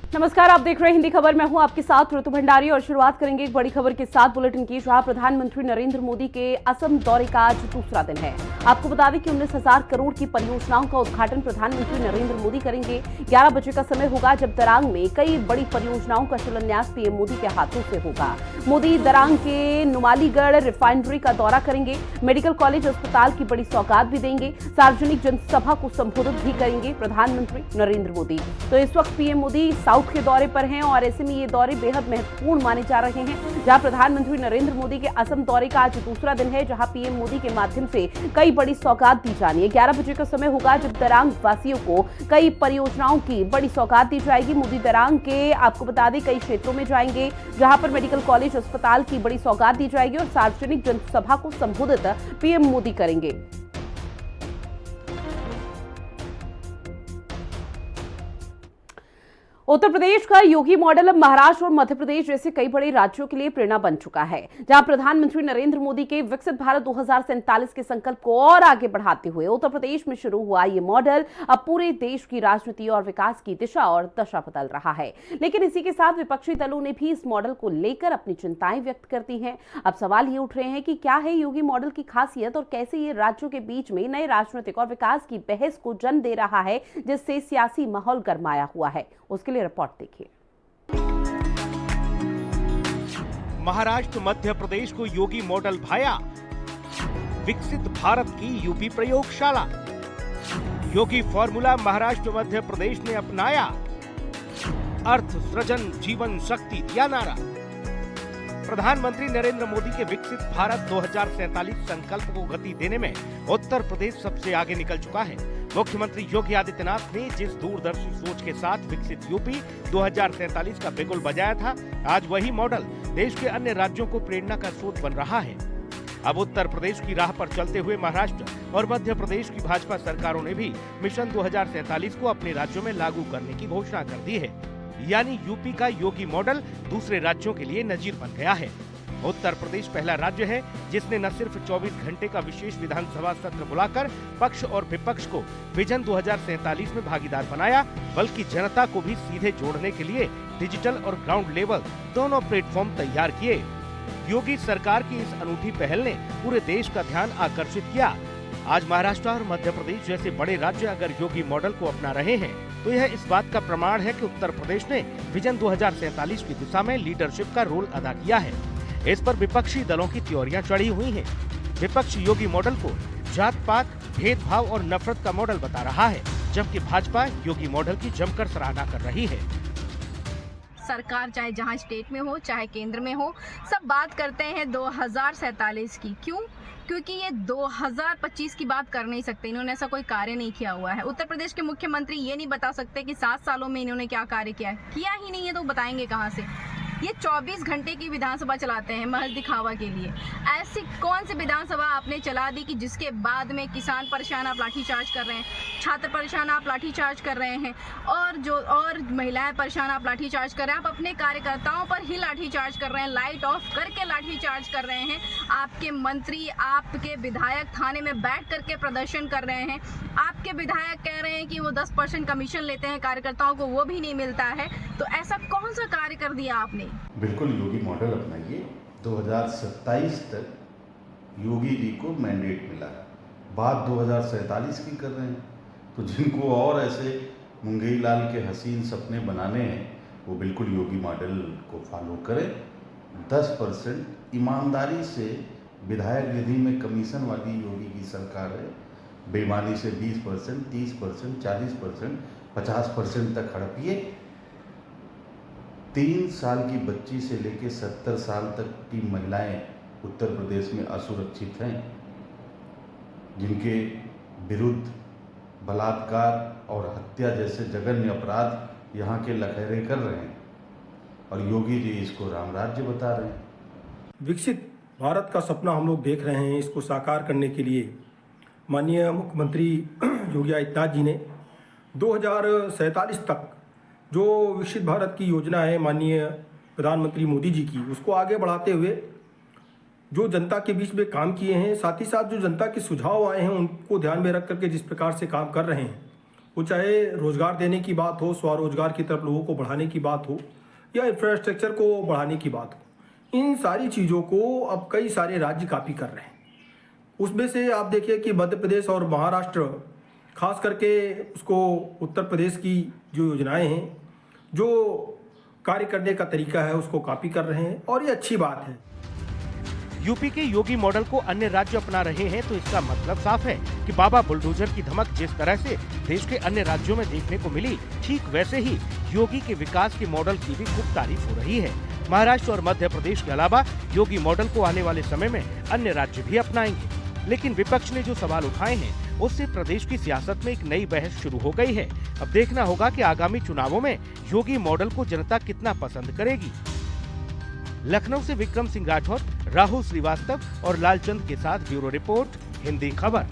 नमस्कार, आप देख रहे हैं हिंदी खबर। मैं हूं आपके साथ ऋतु भंडारी और शुरुआत करेंगे एक बड़ी खबर के साथ बुलेटिन की, जहां प्रधानमंत्री नरेंद्र मोदी के असम दौरे का आज दूसरा दिन है। आपको बता दें कि 19,000 करोड़ की परियोजनाओं का उद्घाटन प्रधानमंत्री नरेंद्र मोदी करेंगे। 11 बजे का समय होगा जब दरांग में कई बड़ी परियोजनाओं का शिलान्यास पीएम मोदी के हाथों से होगा। मोदी दरांग के नुमालीगढ़ रिफाइनरी का दौरा करेंगे, मेडिकल कॉलेज अस्पताल की बड़ी सौगात भी देंगे, सार्वजनिक जनसभा को संबोधित भी करेंगे प्रधानमंत्री नरेंद्र मोदी। तो इस वक्त पीएम मोदी साउथ के दौरे पर हैं और ऐसे में ये दौरे बेहद महत्वपूर्ण माने जा रहे हैं, जहां प्रधानमंत्री नरेंद्र मोदी के असम दौरे का आज दूसरा दिन है, जहां पीएम मोदी के माध्यम से कई बड़ी सौगात दी जानी है। 11 बजे का समय होगा जब दरांग वासियों को कई परियोजनाओं की बड़ी सौगात दी जाएगी। मोदी दरांग के आपको बता दें कई क्षेत्रों में जाएंगे, जहां पर मेडिकल कॉलेज अस्पताल की बड़ी सौगात दी जाएगी और सार्वजनिक जनसभा को संबोधित पीएम मोदी करेंगे। उत्तर प्रदेश का योगी मॉडल अब महाराष्ट्र और मध्य प्रदेश जैसे कई बड़े राज्यों के लिए प्रेरणा बन चुका है, जहां प्रधानमंत्री नरेंद्र मोदी के विकसित भारत 2047 के संकल्प को और आगे बढ़ाते हुए उत्तर प्रदेश में शुरू हुआ ये मॉडल अब पूरे देश की राजनीति और विकास की दिशा और दशा बदल रहा है। लेकिन इसी के साथ विपक्षी दलों ने भी इस मॉडल को लेकर अपनी चिंताएं व्यक्त कर दी हैं। अब सवाल ये उठ रहे हैं कि क्या है योगी मॉडल की खासियत और कैसे ये राज्यों के बीच में नए राजनीतिक और विकास की बहस को जन्म दे रहा है, जिससे सियासी माहौल गरमाया हुआ है। उसके लिए रिपोर्ट देखिए। महाराष्ट्र मध्य प्रदेश को योगी मॉडल भाया, विकसित भारत की यूपी प्रयोगशाला। योगी फॉर्मूला महाराष्ट्र मध्य प्रदेश ने अपनाया, अर्थ सृजन जीवन शक्ति दिया नारा। प्रधानमंत्री नरेंद्र मोदी के विकसित भारत 2047 संकल्प को गति देने में उत्तर प्रदेश सबसे आगे निकल चुका है। मुख्यमंत्री योगी आदित्यनाथ ने जिस दूरदर्शी सोच के साथ विकसित यूपी 2047 का बिगुल बजाया था, आज वही मॉडल देश के अन्य राज्यों को प्रेरणा का स्रोत बन रहा है। अब उत्तर प्रदेश की राह पर चलते हुए महाराष्ट्र और मध्य प्रदेश की भाजपा सरकारों ने भी मिशन 2047 को अपने राज्यों में लागू करने की घोषणा कर दी है। यानी यूपी का योगी मॉडल दूसरे राज्यों के लिए नजीर बन गया है। उत्तर प्रदेश पहला राज्य है जिसने न सिर्फ 24 घंटे का विशेष विधानसभा सत्र बुलाकर पक्ष और विपक्ष को विजन 2047 में भागीदार बनाया, बल्कि जनता को भी सीधे जोड़ने के लिए डिजिटल और ग्राउंड लेवल दोनों प्लेटफॉर्म तैयार किए। योगी सरकार की इस अनूठी पहल ने पूरे देश का ध्यान आकर्षित किया। आज महाराष्ट्र और मध्य प्रदेश जैसे बड़े राज्य अगर योगी मॉडल को अपना रहे हैं, तो यह इस बात का प्रमाण है कि उत्तर प्रदेश ने विजन 2047 की दिशा में लीडरशिप का रोल अदा किया है। इस पर विपक्षी दलों की त्योरियां चढ़ी हुई हैं। विपक्ष योगी मॉडल को जात पात, भेदभाव और नफरत का मॉडल बता रहा है, जबकि भाजपा योगी मॉडल की जमकर सराहना कर रही है। सरकार चाहे जहां स्टेट में हो चाहे केंद्र में हो, सब बात करते हैं 2047 की। क्यों? क्योंकि ये 2025 की बात कर नहीं सकते, इन्होंने ऐसा कोई कार्य नहीं किया हुआ है। उत्तर प्रदेश के मुख्यमंत्री ये नहीं बता सकते कि 7 सालों में इन्होंने क्या कार्य किया है, किया ही नहीं है तो बताएंगे कहाँ से। ये 24 घंटे की विधानसभा चलाते हैं महज दिखावा के लिए। ऐसी कौन सी विधानसभा आपने चला दी कि जिसके बाद में किसान परेशान आप लाठीचार्ज कर रहे हैं, छात्र परेशान आप लाठीचार्ज कर रहे हैं, और महिलाएं परेशान आप लाठीचार्ज कर रहे हैं। आप अपने कार्यकर्ताओं पर ही लाठीचार्ज कर रहे हैं, लाइट ऑफ करके लाठीचार्ज कर रहे हैं। आपके मंत्री, आपके विधायक थाने में बैठ करके प्रदर्शन कर रहे हैं। आपके विधायक कह रहे हैं कि वो 10% कमीशन लेते हैं कार्यकर्ताओं को, वो भी नहीं मिलता है। तो ऐसा कौन सा कार्य कर दिया आपने? बिल्कुल योगी मॉडल अपनाइए। 2027 तक योगी जी को मैंडेट मिला है, बात 2047 की कर रहे हैं। तो जिनको और ऐसे मुंगेरी लाल के हसीन सपने बनाने हैं, वो बिल्कुल योगी मॉडल को फॉलो करें। 10% ईमानदारी से विधायक निधि में कमीशन वाली योगी की सरकार है। बेईमानी से 20%, 30%, 40%, 50% तक हड़पिए। 3 साल की बच्ची से लेकर 70 साल तक की महिलाएं उत्तर प्रदेश में असुरक्षित हैं, जिनके विरुद्ध बलात्कार और हत्या जैसे जघन्य अपराध यहाँ के लखैरे कर रहे हैं, और योगी जी इसको राम राज्य बता रहे हैं। विकसित भारत का सपना हम लोग देख रहे हैं। इसको साकार करने के लिए माननीय मुख्यमंत्री योगी आदित्यनाथ जी ने 2047 तक जो विकसित भारत की योजना है माननीय प्रधानमंत्री मोदी जी की, उसको आगे बढ़ाते हुए जो जनता के बीच में काम किए हैं, साथ ही साथ जो जनता के सुझाव आए हैं उनको ध्यान में रख करके जिस प्रकार से काम कर रहे हैं, वो चाहे रोजगार देने की बात हो, स्वरोजगार की तरफ लोगों को बढ़ाने की बात हो, या इंफ्रास्ट्रक्चर को बढ़ाने की बात हो, इन सारी चीज़ों को अब कई सारे राज्य कॉपी कर रहे हैं। उसमें से आप देखिए कि मध्य प्रदेश और महाराष्ट्र, खास करके उसको उत्तर प्रदेश की जो योजनाएं हैं, जो कार्य करने का तरीका है, उसको कॉपी कर रहे हैं और ये अच्छी बात है। यूपी के योगी मॉडल को अन्य राज्य अपना रहे हैं तो इसका मतलब साफ है कि बाबा बुलडोजर की धमक जिस तरह से देश के अन्य राज्यों में देखने को मिली, ठीक वैसे ही योगी के विकास के मॉडल की भी खूब तारीफ हो रही है। महाराष्ट्र और मध्य प्रदेश के अलावा योगी मॉडल को आने वाले समय में अन्य राज्य भी अपनाएंगे। लेकिन विपक्ष ने जो सवाल उठाए हैं उससे प्रदेश की सियासत में एक नई बहस शुरू हो गई है। अब देखना होगा कि आगामी चुनावों में योगी मॉडल को जनता कितना पसंद करेगी। लखनऊ से विक्रम सिंह राठौर, राहुल श्रीवास्तव और लालचंद के साथ ब्यूरो रिपोर्ट, हिंदी खबर।